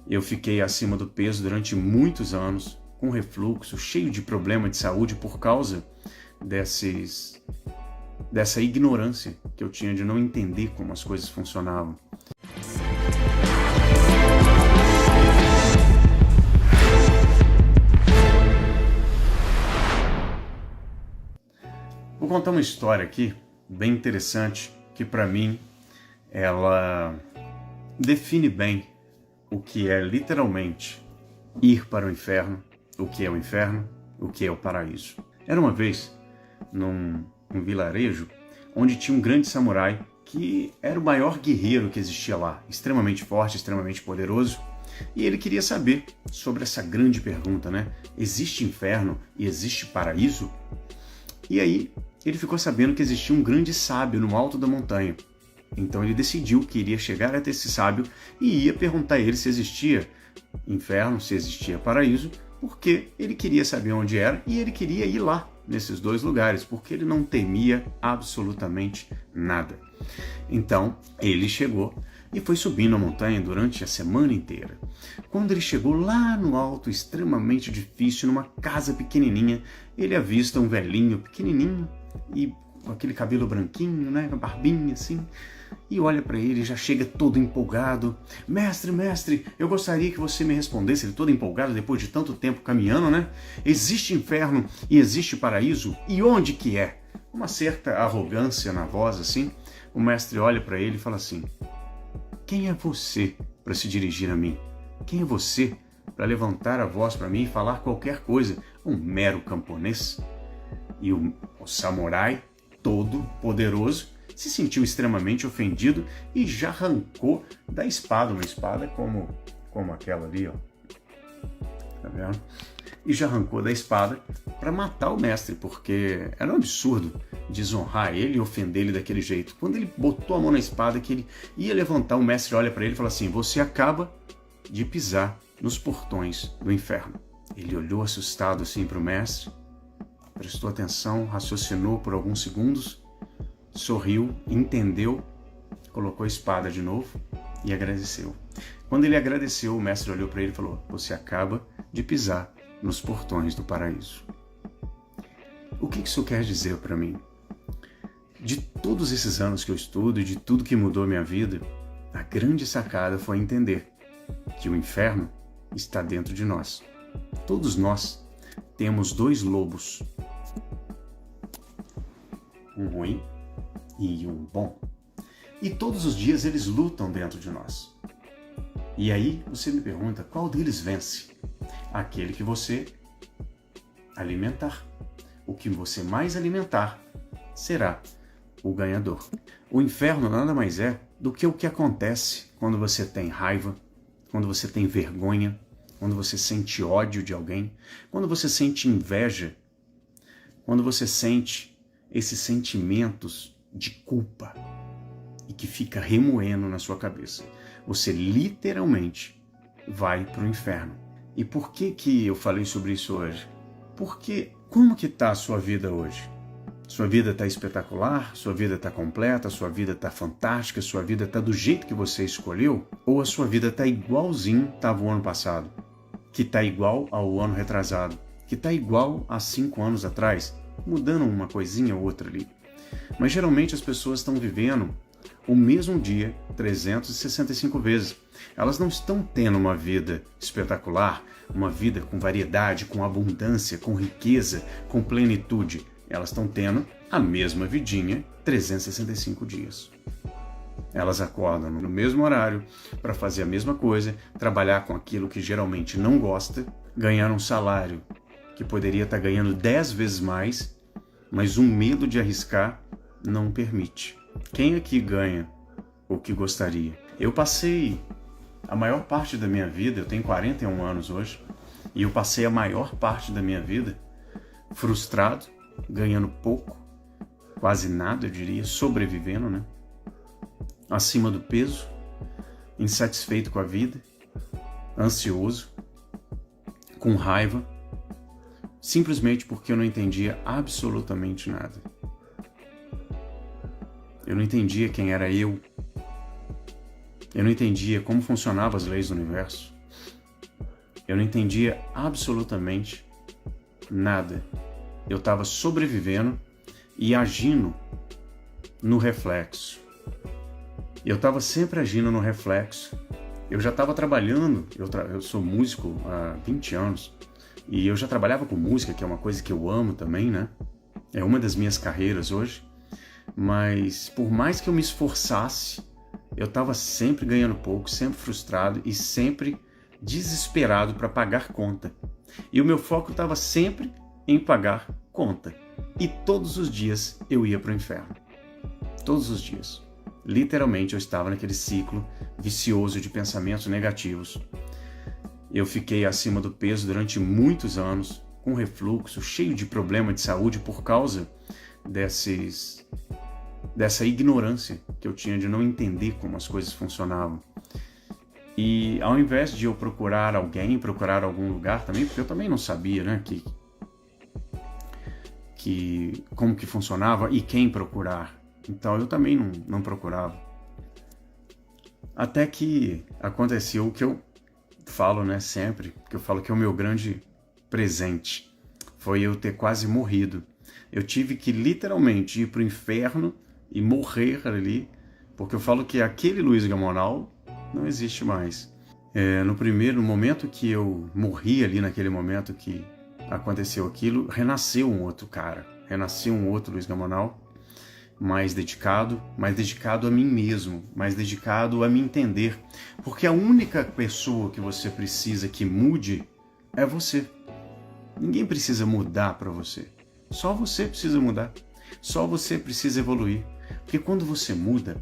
Eu fiquei acima do peso durante muitos anos, com refluxo, cheio de problema de saúde por causa dessa ignorância que eu tinha de não entender como as coisas funcionavam. Vou contar uma história aqui, bem interessante, que para mim, ela define bem o que é literalmente ir para o inferno, o que é o inferno, o que é o paraíso. Era uma vez num vilarejo onde tinha um grande samurai que era o maior guerreiro que existia lá, extremamente forte, extremamente poderoso, e ele queria saber sobre essa grande pergunta, né? Existe inferno e existe paraíso? E aí ele ficou sabendo que existia um grande sábio no alto da montanha. Então ele decidiu que iria chegar até esse sábio e ia perguntar a ele se existia inferno, se existia paraíso, porque ele queria saber onde era e ele queria ir lá, nesses dois lugares, porque ele não temia absolutamente nada. Então ele chegou e foi subindo a montanha durante a semana inteira. Quando ele chegou lá no alto, extremamente difícil, numa casa pequenininha, ele avista um velhinho pequenininho e com aquele cabelo branquinho, né, com a barbinha assim, e olha para ele, já chega todo empolgado. Mestre, eu gostaria que você me respondesse. Ele todo empolgado depois de tanto tempo caminhando, né? Existe inferno e existe paraíso? E onde que é? Uma certa arrogância na voz assim. O mestre olha para ele e fala assim: quem é você para se dirigir a mim? Quem é você para levantar a voz para mim e falar qualquer coisa? Um mero camponês? E o samurai, todo poderoso, se sentiu extremamente ofendido e já arrancou da espada, uma espada como aquela ali, ó. Tá vendo? E já arrancou da espada para matar o mestre, porque era um absurdo desonrar ele e ofender ele daquele jeito. Quando ele botou a mão na espada, que ele ia levantar, o mestre olha para ele e fala assim: você acaba de pisar nos portões do inferno. Ele olhou assustado assim para o mestre, prestou atenção, raciocinou por alguns segundos, sorriu, entendeu, colocou a espada de novo e agradeceu. Quando ele agradeceu, o mestre olhou para ele e falou: você acaba de pisar nos portões do paraíso. O que isso quer dizer para mim? De todos esses anos que eu estudo e de tudo que mudou a minha vida, a grande sacada foi entender que o inferno está dentro de nós. Todos nós temos dois lobos, um ruim e um bom. E todos os dias eles lutam dentro de nós. E aí você me pergunta, qual deles vence? Aquele que você alimentar. O que você mais alimentar será o ganhador. O inferno nada mais é do que o que acontece quando você tem raiva, quando você tem vergonha, quando você sente ódio de alguém, quando você sente inveja, quando você sente esses sentimentos de culpa e que fica remoendo na sua cabeça. Você literalmente vai para o inferno. E por que eu falei sobre isso hoje? Porque como que está a sua vida hoje? Sua vida está espetacular? Sua vida está completa? Sua vida está fantástica? Sua vida está do jeito que você escolheu? Ou a sua vida está igualzinho estava o ano passado? Que está igual ao ano retrasado? Que está igual a 5 anos atrás? Mudando uma coisinha ou outra ali. Mas geralmente as pessoas estão vivendo o mesmo dia 365 vezes. Elas não estão tendo uma vida espetacular, uma vida com variedade, com abundância, com riqueza, com plenitude. Elas estão tendo a mesma vidinha 365 dias. Elas acordam no mesmo horário para fazer a mesma coisa, trabalhar com aquilo que geralmente não gosta, ganhar um salário que poderia estar ganhando 10 vezes mais, mas o medo de arriscar não permite. Quem aqui ganha o que gostaria? Eu passei a maior parte da minha vida, eu tenho 41 anos hoje, e eu passei a maior parte da minha vida frustrado, ganhando pouco, quase nada, eu diria, sobrevivendo, né? Acima do peso, insatisfeito com a vida, ansioso, com raiva, simplesmente porque eu não entendia absolutamente nada. Eu não entendia quem era eu. Eu não entendia como funcionavam as leis do universo. Eu não entendia absolutamente nada. Eu estava sobrevivendo e agindo no reflexo. Eu estava sempre agindo no reflexo. Eu já estava trabalhando, eu sou músico há 20 anos, e eu já trabalhava com música, que é uma coisa que eu amo também, né? É uma das minhas carreiras hoje. Mas por mais que eu me esforçasse, eu estava sempre ganhando pouco, sempre frustrado e sempre desesperado para pagar conta. E o meu foco estava sempre em pagar conta. E todos os dias eu ia para o inferno. Todos os dias. Literalmente eu estava naquele ciclo vicioso de pensamentos negativos. Eu fiquei acima do peso durante muitos anos, com refluxo, cheio de problema de saúde por causa dessa ignorância que eu tinha de não entender como as coisas funcionavam. E ao invés de eu procurar alguém, procurar algum lugar também, porque eu também não sabia, né, como que funcionava e quem procurar. Então eu também não procurava. Até que aconteceu o que eu falo, né, sempre, que eu falo que é o meu grande presente. Foi eu ter quase morrido. Eu tive que literalmente ir para o inferno e morrer ali, porque eu falo que aquele Luiz Gamonal não existe mais. No momento que eu morri ali, naquele momento que aconteceu aquilo, renasceu um outro cara, renasceu um outro Luiz Gamonal, mais dedicado a mim mesmo, mais dedicado a me entender, porque a única pessoa que você precisa que mude é você. Ninguém precisa mudar para você, só você precisa mudar, só você precisa evoluir, porque quando você muda,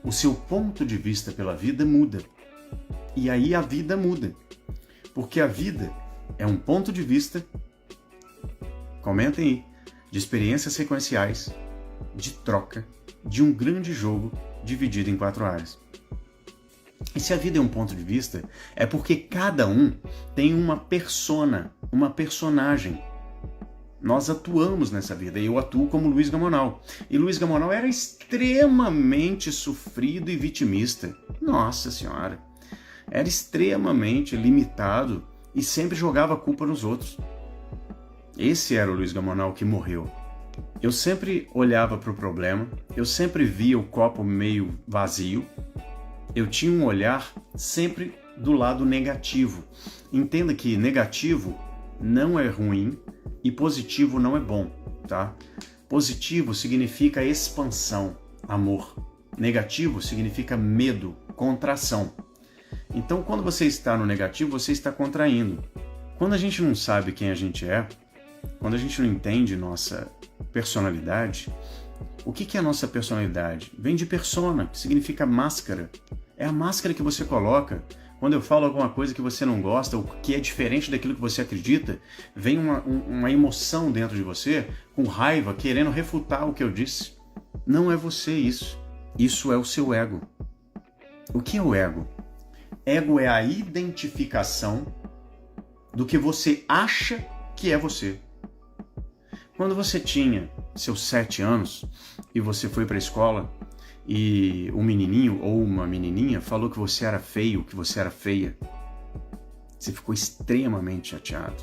o seu ponto de vista pela vida muda, e aí a vida muda, porque a vida é um ponto de vista, comentem aí, de experiências sequenciais, de troca, de um grande jogo dividido em 4 áreas. E se a vida é um ponto de vista, é porque cada um tem uma persona, uma personagem. Nós atuamos nessa vida, e eu atuo como Luiz Gamonal. E Luiz Gamonal era extremamente sofrido e vitimista. Nossa Senhora! Era extremamente limitado e sempre jogava a culpa nos outros. Esse era o Luiz Gamonal que morreu. Eu sempre olhava para o problema, eu sempre via o copo meio vazio, eu tinha um olhar sempre do lado negativo. Entenda que negativo não é ruim e positivo não é bom, tá? Positivo significa expansão, amor. Negativo significa medo, contração. Então, quando você está no negativo, você está contraindo. Quando a gente não sabe quem a gente é, quando a gente não entende nossa personalidade, o que é a nossa personalidade? Vem de persona, que significa máscara. É a máscara que você coloca. Quando eu falo alguma coisa que você não gosta, ou que é diferente daquilo que você acredita, vem uma emoção dentro de você, com raiva, querendo refutar o que eu disse. Não é você isso. Isso é o seu ego. O que é o ego? Ego é a identificação do que você acha que é você. Quando você tinha seus 7 anos e você foi para a escola e um menininho ou uma menininha falou que você era feio, que você era feia, você ficou extremamente chateado.